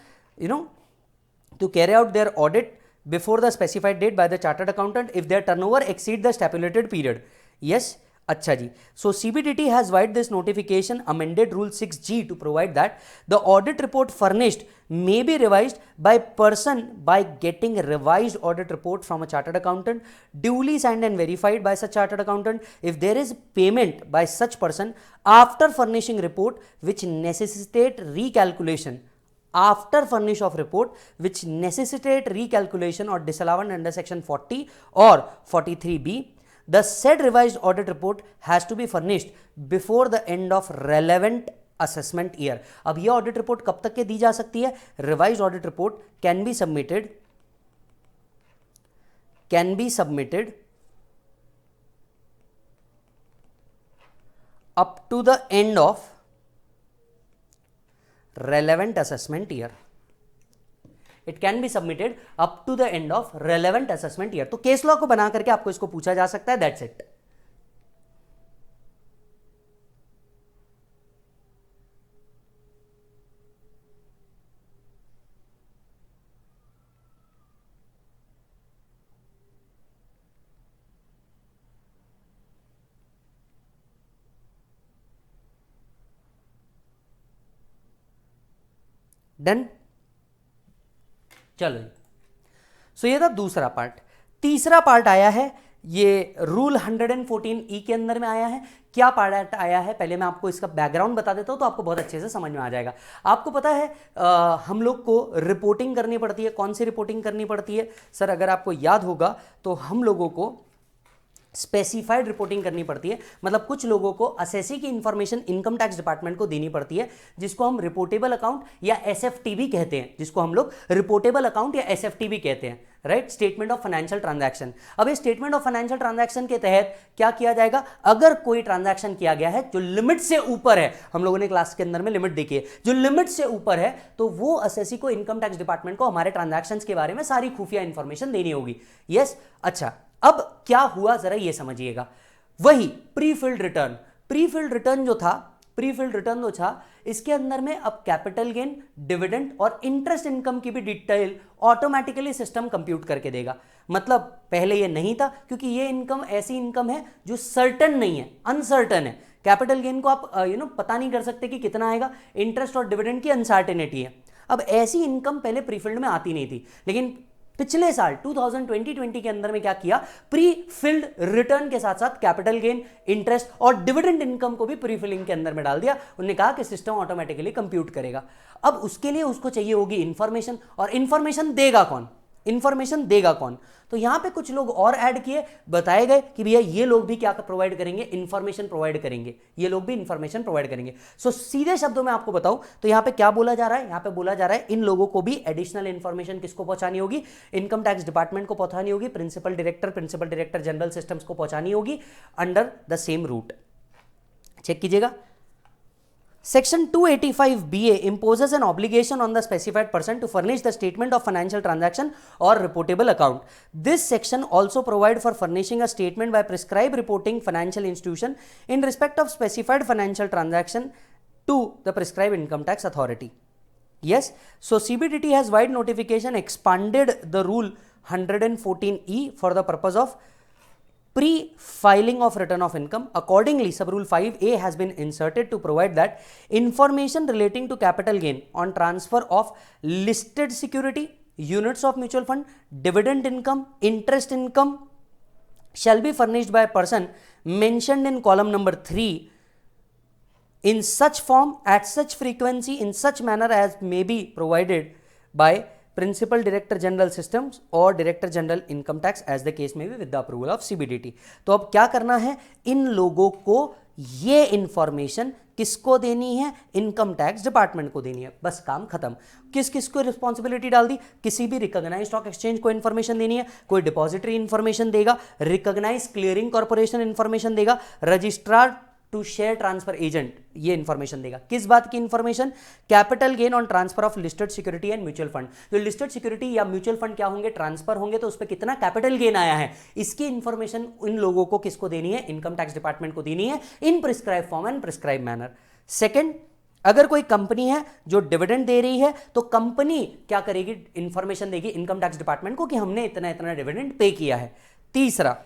to carry out their audit before the specified date by the chartered accountant if their turnover exceed the stipulated period. Yes. अच्छा जी, सो CBDT has wide this notification amended Rule 6G to provide that the audit report furnished may be revised by person by getting revised audit report from a chartered accountant duly signed and verified by such chartered accountant if there is payment by such person after furnishing report which necessitate recalculation after furnish of report which necessitate recalculation or disallowance under section 40 or 43B. The said revised audit report has to be furnished before the end of relevant assessment year. अब यह audit report कब तक के दी जा सकती है? Revise audit report can be submitted up to the end of relevant assessment year. It can be submitted up to the end of relevant assessment year. तो case law को बना करके आपको इसको पूछा जा सकता है, दैट्स इट. डन. चलो, सो ये था दूसरा पार्ट. तीसरा पार्ट आया है, ये रूल 114E के अंदर में आया है. क्या पार्ट आया है, पहले मैं आपको इसका बैकग्राउंड बता देता हूं तो आपको बहुत अच्छे से समझ में आ जाएगा. आपको पता है हम लोग को रिपोर्टिंग करनी पड़ती है. कौन सी रिपोर्टिंग करनी पड़ती है सर? अगर आपको याद होगा तो हम लोगों को स्पेसिफाइड रिपोर्टिंग करनी पड़ती है. मतलब कुछ लोगों को असेसी की इंफॉर्मेशन इनकम टैक्स डिपार्टमेंट को देनी पड़ती है, जिसको हम रिपोर्टेबल अकाउंट या एसएफटी कहते हैं, जिसको हम लोग रिपोर्टेबल अकाउंट या एसएफटी कहते हैं, right? Statement of financial transaction. अब ये स्टेटमेंट ऑफ फाइनेंशियल ट्रांजैक्शन के तहत क्या किया जाएगा? अगर कोई ट्रांजैक्शन किया गया है जो लिमिट से ऊपर है, हम लोगों ने क्लास के अंदर में लिमिट देखी है, जो लिमिट से ऊपर है, तो वो असेसी को, इनकम टैक्स डिपार्टमेंट को हमारे ट्रांजैक्शंस के बारे में सारी खुफिया इंफॉर्मेशन देनी होगी. यस. अच्छा, अब क्या हुआ जरा ये समझिएगा. वही प्रीफिल्ड रिटर्न जो था, इसके अंदर में अब कैपिटल गेन, डिविडेंड और इंटरेस्ट इनकम की भी डिटेल ऑटोमेटिकली सिस्टम कंप्यूट करके देगा. मतलब पहले ये नहीं था, क्योंकि ये इनकम ऐसी इनकम है जो सर्टन नहीं है, अनसर्टन है. कैपिटल गेन को आप पता नहीं कर सकते कि कितना आएगा. इंटरेस्ट और डिविडेंड की अनसर्टेनिटी है. अब ऐसी इनकम पहले प्रीफिल्ड में आती नहीं थी, लेकिन पिछले साल 2020 के अंदर में क्या किया? प्री फिल्ड रिटर्न के साथ साथ कैपिटल गेन, इंटरेस्ट और डिविडेंड इनकम को भी प्री फिलिंग के अंदर में डाल दिया. उन्होंने कहा कि सिस्टम ऑटोमेटिकली कंप्यूट करेगा. अब उसके लिए उसको चाहिए होगी इंफॉर्मेशन, और इंफॉर्मेशन देगा कौन? तो यहां पे कुछ लोग और ऐड किए, बताए गए कि भैया ये लोग भी क्या प्रोवाइड करेंगे? इंफॉर्मेशन प्रोवाइड करेंगे. सो सीधे शब्दों में आपको बताऊं तो यहां पे क्या बोला जा रहा है? यहां पे बोला जा रहा है इन लोगों को भी एडिशनल इंफॉर्मेशन किसको पहुंचानी होगी? इनकम टैक्स डिपार्टमेंट को पहुंचानी होगी. प्रिंसिपल डायरेक्टर जनरल सिस्टम्स को पहुंचानी होगी under the same route. Check कीजिएगा. Section 285BA imposes an obligation on the specified person to furnish the statement of financial transaction or reportable account. This section also provides for furnishing a statement by prescribed reporting financial institution in respect of specified financial transaction to the prescribed income tax authority. Yes, so CBDT has wide notification expanded the rule 114E for the purpose of pre-filing of return of income. Accordingly, sub-rule 5A has been inserted to provide that information relating to capital gain on transfer of listed security, units of mutual fund, dividend income, interest income shall be furnished by a person mentioned in column number 3 in such form, at such frequency, in such manner as may be provided by principal director general systems और director general income tax as the case में भी with the approval of CBDT. तो अब क्या करना है? इन लोगों को ये इंफॉर्मेशन किसको देनी है? इनकम टैक्स डिपार्टमेंट को देनी है. बस काम खत्म. किस किस को रिस्पॉन्सिबिलिटी डाल दी? किसी भी रिकॉग्नाइज्ड स्टॉक एक्सचेंज को इंफॉर्मेशन देनी है, कोई डिपॉजिटरी इंफॉर्मेशन देगा, रिकॉग्नाइज क्लियरिंग कॉर्पोरेशन इंफॉर्मेशन देगा, registrar to share transfer agent ये इंफॉर्मेशन देगा. किस बात की information? Capital gain on transfer of listed security and mutual fund. जो लिस्टेड सिक्योरिटी या म्यूचुअल फंड क्या होंगे? ट्रांसफर होंगे, तो उस पर कितना कैपिटल गेन आया है, इसकी इंफॉर्मेशन इन लोगों को किसको देनी है? इनकम टैक्स डिपार्टमेंट को देनी है in prescribe form and prescribe manner. Second, अगर कोई कंपनी है जो डिविडेंड दे रही है तो कंपनी क्या करेगी? इंफॉर्मेशन देगी इनकम टैक्स डिपार्टमेंट को कि हमने इतना इतना डिविडेंड पे किया है. तीसरा,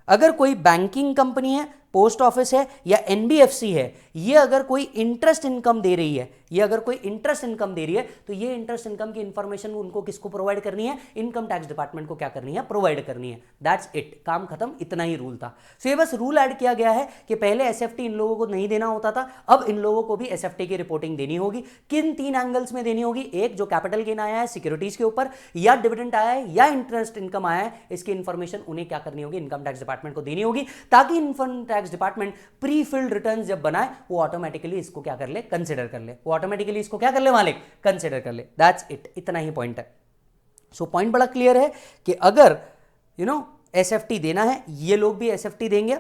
अगर कोई बैंकिंग कंपनी है पोस्ट ऑफिस है या एनबीएफसी है, ये अगर कोई इंटरेस्ट इनकम दे रही है, ये अगर कोई इंटरेस्ट इनकम दे रही है, तो ये इंटरेस्ट इनकम की इंफॉर्मेशन उनको किसको प्रोवाइड करनी है? इनकम टैक्स डिपार्टमेंट को क्या करनी है? प्रोवाइड करनी है। दैट्स इट, काम खत्म, इतना ही रूल था। सो ये बस रूल ऐड किया गया है कि पहले एसएफटी इन लोगों को नहीं देना होता था, अब इन लोगों को भी एसएफटी की रिपोर्टिंग देनी होगी। किन 3 एंगल्स में देनी होगी? एक, जो कैपिटल गेन आया है सिक्योरिटीज के ऊपर, या डिविडेंड आया है, या इंटरेस्ट इनकम आया है, इसकी इंफॉर्मेशन उन्हें क्या करनी होगी? इनकम टैक्स डिपार्टमेंट को देनी होगी, ताकि income tax department pre filled returns जब बनाए वो ऑटोमेटिकली इसको क्या कर ले? कंसिडर कर ले। वो ऑटोमेटिकली इसको क्या कर ले मालिक? कंसिडर कर ले। दैट्स इट, इतना ही पॉइंट है। सो पॉइंट बड़ा क्लियर है कि अगर एसएफटी देना है, ये लोग भी एसएफटी देंगे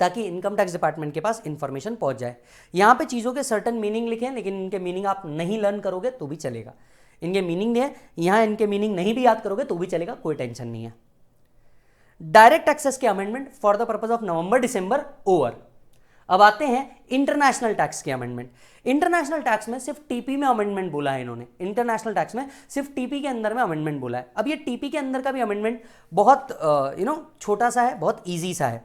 ताकि इनकम टैक्स डिपार्टमेंट के पास इंफॉर्मेशन पहुंच जाए। यहां पे चीजों के सर्टन मीनिंग लिखे हैं, लेकिन इनके मीनिंग आप नहीं लर्न करोगे तो भी चलेगा। इनके मीनिंग है, यहां इनके मीनिंग नहीं भी याद करोगे तो भी चलेगा, कोई टेंशन नहीं है। डायरेक्ट एक्सेस के amendment for the purpose of November December over. अब आते हैं इंटरनेशनल टैक्स के अमेंडमेंट। इंटरनेशनल टैक्स में सिर्फ टीपी में अमेंडमेंट बोला है इन्होंने। इंटरनेशनल टैक्स में सिर्फ टीपी के अंदर में अमेंडमेंट बोला है। अब ये टीपी के अंदर का भी अमेंडमेंट बहुत छोटा सा है, बहुत ईजी सा है।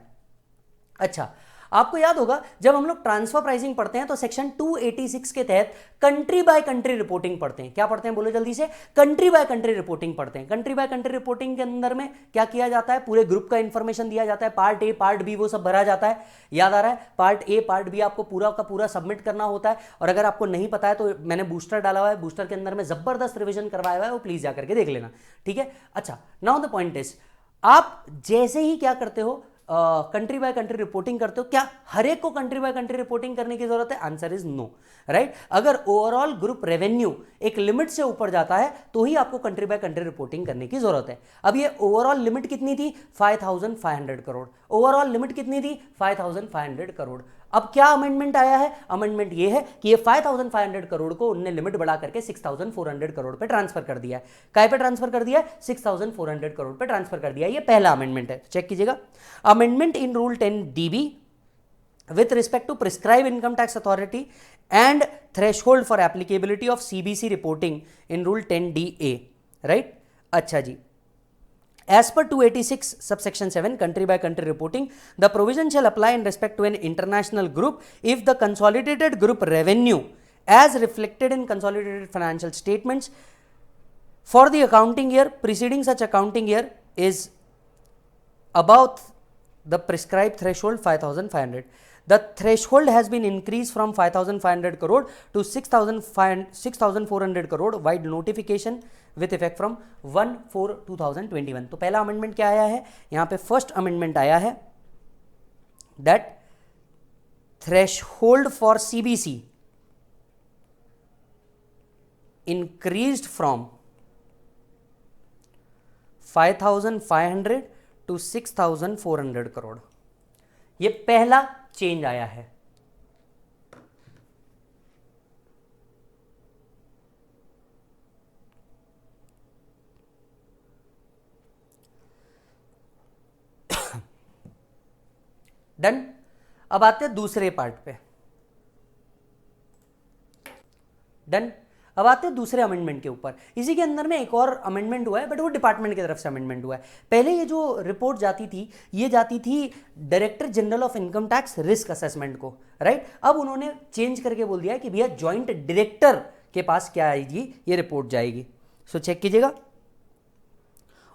अच्छा, आपको याद होगा जब हम लोग ट्रांसफर प्राइसिंग पढ़ते हैं तो सेक्शन 286 के तहत कंट्री बाय कंट्री रिपोर्टिंग पढ़ते हैं। क्या पढ़ते हैं बोलो जल्दी से? कंट्री बाय कंट्री रिपोर्टिंग पढ़ते हैं। कंट्री बाय कंट्री रिपोर्टिंग के अंदर में क्या किया जाता है? पूरे ग्रुप का इंफॉर्मेशन दिया जाता है, पार्ट ए पार्ट बी वो सब भरा जाता है। याद आ रहा है? पार्ट ए पार्ट बी आपको पूरा का पूरा सबमिट करना होता है। और अगर आपको नहीं पता है तो मैंने बूस्टर डाला हुआ है, बूस्टर के अंदर में जबरदस्त रिविजन करवाया हुआ है, वो प्लीज जाकर के देख लेना, ठीक है? अच्छा, नाउ द पॉइंट इज, आप जैसे ही क्या करते हो, कंट्री बाय कंट्री रिपोर्टिंग करते हो, क्या हर एक को कंट्री बाय कंट्री रिपोर्टिंग करने की जरूरत है? Answer is no, right. अगर ओवरऑल ग्रुप रेवेन्यू एक लिमिट से ऊपर जाता है तो ही आपको कंट्री बाय कंट्री रिपोर्टिंग करने की जरूरत है। अब ये ओवरऑल लिमिट कितनी थी? 5500 करोड़। ओवरऑल लिमिट कितनी थी? 5500 करोड़। अब क्या अमेंडमेंट आया है? अमेंडमेंट ये है कि ये 5500 करोड़ को उनने लिमिट बढ़ा करके 6400 करोड़ पे ट्रांसफर कर दिया है। काय पे ट्रांसफर कर दिया है? 6400 करोड़ पे ट्रांसफर कर दिया है। ये पहला अमेंडमेंट है, चेक कीजिएगा। Amendment in rule 10DB with respect to prescribe income tax authority and threshold for applicability of CBC reporting in rule 10DA, right? अच्छा जी, as per 286 subsection 7 country by country reporting, the provision shall apply in respect to an international group if the consolidated group revenue as reflected in consolidated financial statements for the accounting year preceding such accounting year is above the prescribed threshold 5500. The threshold has been increased from 5500 crore to 6400 crore wide notification with effect from 1/4/2021. तो पहला amendment क्या आया है? यहां पे first amendment आया है that threshold for CBC increased from 5500 to 6400 crore. ये पहला चेंज आया है। डन। अब आते हैं दूसरे पार्ट पे। डन। अब आते हैं दूसरे अमेंडमेंट के ऊपर। इसी के अंदर में एक और अमेंडमेंट हुआ है, बट वो डिपार्टमेंट की तरफ से अमेंडमेंट हुआ है। पहले ये जो रिपोर्ट जाती थी, ये जाती थी director general of income tax risk assessment को, राइट। अब उन्होंने चेंज करके बोल दिया है कि भैया ज्वाइंट डायरेक्टर के पास क्या आएगी? ये रिपोर्ट जाएगी। सो चेक कीजिएगा।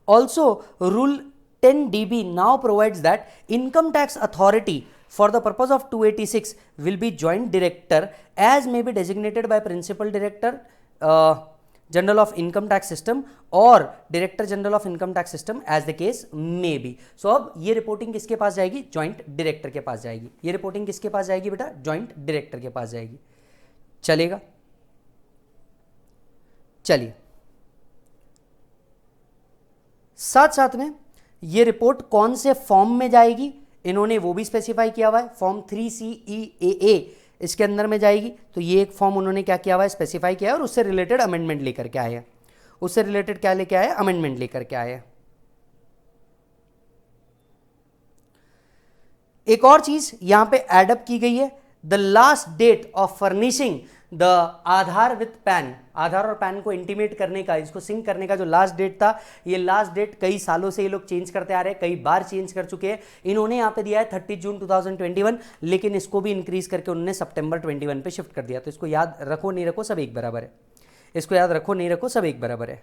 Also rule 10DB now provides that income tax authority for the purpose of 286 will be joint director as may be designated by principal director general of income tax system or director general of income tax system as the case may be. So अब ये reporting किसके पास जाएगी? Joint director के पास जाएगी। ये reporting किसके पास जाएगी बेटा? जॉइंट डायरेक्टर के पास जाएगी। चलेगा? चलिए, साथ साथ में ये रिपोर्ट कौन से फॉर्म में जाएगी इन्होंने वो भी स्पेसिफाई किया हुआ है। फॉर्म 3CEAA इसके अंदर में जाएगी। तो ये एक फॉर्म उन्होंने क्या किया हुआ है? स्पेसिफाई किया है, और उससे रिलेटेड अमेंडमेंट लेकर के आए हैं। उससे रिलेटेड क्या लेके आए? अमेंडमेंट लेकर के आए हैं। एक और चीज यहां पे एडअप की गई है, the last date of furnishing the Aadhaar with PAN, Aadhaar और पैन को इंटीमेट करने का, इसको सिंक करने का जो लास्ट डेट था, ये लास्ट डेट कई सालों से ये लोग चेंज करते आ रहे हैं, कई बार चेंज कर चुके हैं। इन्होंने यहाँ पे दिया है 30 जून 2021, लेकिन इसको भी इंक्रीज करके उन्होंने सितंबर 21 पे शिफ्ट कर दिया। तो इसको याद रखो नहीं रखो सब एक बराबर है, इसको याद रखो नहीं रखो सब एक बराबर है।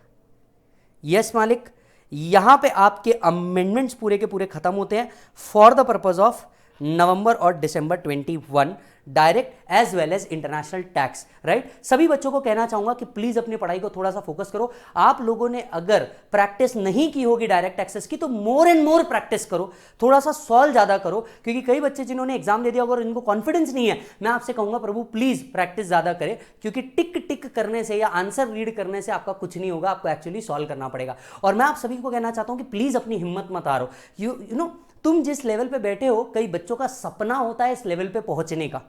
यस मालिक, यहां पे आपके अमेंडमेंट्स पूरे के पूरे खत्म होते हैं फॉर द पर्पज ऑफ नवंबर और दिसंबर 21, direct as well as international tax, right. सभी बच्चों को कहना चाहूंगा कि प्लीज अपनी पढ़ाई को थोड़ा सा फोकस करो। आप लोगों ने अगर प्रैक्टिस नहीं की होगी डायरेक्ट टैक्सेस की, तो मोर एंड मोर प्रैक्टिस करो, थोड़ा सा सॉल्व ज्यादा करो, क्योंकि कई बच्चे जिन्होंने एग्जाम दे दिया होगा और इनको कॉन्फिडेंस नहीं है, मैं आपसे कहूंगा प्रभु प्लीज प्रैक्टिस ज्यादा करें, क्योंकि टिक टिक करने से या आंसर रीड करने से आपका कुछ नहीं होगा, आपको एक्चुअली सॉल्व करना पड़ेगा। और मैं आप सभी को कहना चाहता हूं कि प्लीज अपनी हिम्मत मत हारो। यू नो, तुम जिस लेवल पे बैठे हो, कई बच्चों का सपना होता है इस लेवल पे पहुंचने का,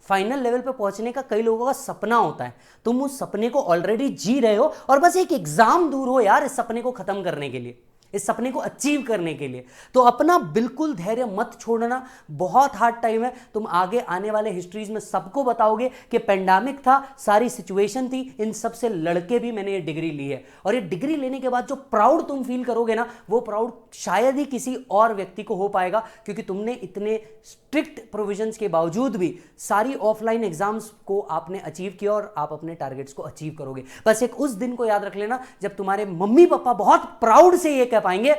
फाइनल लेवल पे पहुंचने का कई लोगों का सपना होता है। तुम उस सपने को ऑलरेडी जी रहे हो और बस एक एग्जाम दूर हो यार इस सपने को खत्म करने के लिए, इस सपने को अचीव करने के लिए। तो अपना बिल्कुल धैर्य मत छोड़ना, बहुत हार्ड टाइम है। तुम आगे आने वाले हिस्ट्रीज में सबको बताओगे कि पेंडेमिक था, सारी सिचुएशन थी, इन सब से लड़के भी मैंने ये डिग्री ली है। और ये डिग्री लेने के बाद जो प्राउड तुम फील करोगे ना, वो प्राउड शायद ही किसी और व्यक्ति को हो पाएगा, क्योंकि तुमने इतने स्ट्रिक्ट प्रोविजंस के बावजूद भी सारी ऑफलाइन एग्जाम्स को आपने अचीव किया और आप अपने टारगेट्स को अचीव करोगे। बस एक उस दिन को याद रख लेना जब तुम्हारे मम्मी पापा बहुत प्राउड से ये कह पाएंगे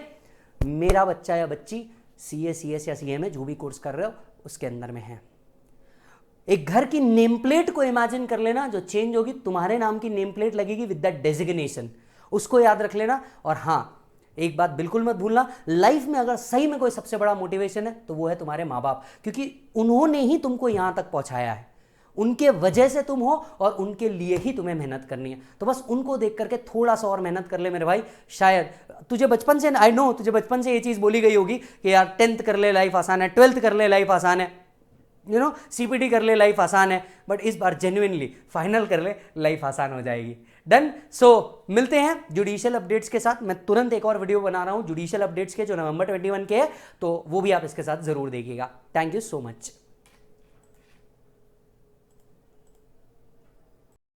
मेरा बच्चा या बच्ची सीए, सीएस या सीए में जो भी कोर्स कर रहे हो उसके अंदर में है। एक घर की नेम प्लेट को इमेजिन कर लेना, जो चेंज होगी, तुम्हारे नाम की नेम प्लेट लगेगी विद दैट डेजिग्नेशन, उसको याद रख लेना। और हाँ, एक बात बिल्कुल मत भूलना, लाइफ में अगर सही में कोई सबसे बड़ा मोटिवेशन है तो वो है तुम्हारे माँ बाप, क्योंकि उन्होंने ही तुमको यहां तक पहुंचाया है, उनके वजह से तुम हो और उनके लिए ही तुम्हें मेहनत करनी है। तो बस उनको देख करके थोड़ा सा और मेहनत कर ले मेरे भाई। शायद तुझे बचपन से, आई नो तुझे बचपन से ये चीज बोली गई होगी कि यार 10th कर ले लाइफ आसान है, 12th कर ले लाइफ आसान है, सीपीटी कर ले लाइफ आसान है, बट इस बार जेन्युइनली फाइनल कर ले लाइफ आसान हो जाएगी। डन। सो मिलते हैं जुडिशियल अपडेट्स के साथ। मैं तुरंत एक और वीडियो बना रहा हूं जुडिशियल अपडेट्स के, जो नवंबर 21 के है, तो वो भी आप इसके साथ जरूर देखिएगा। Thank you so much.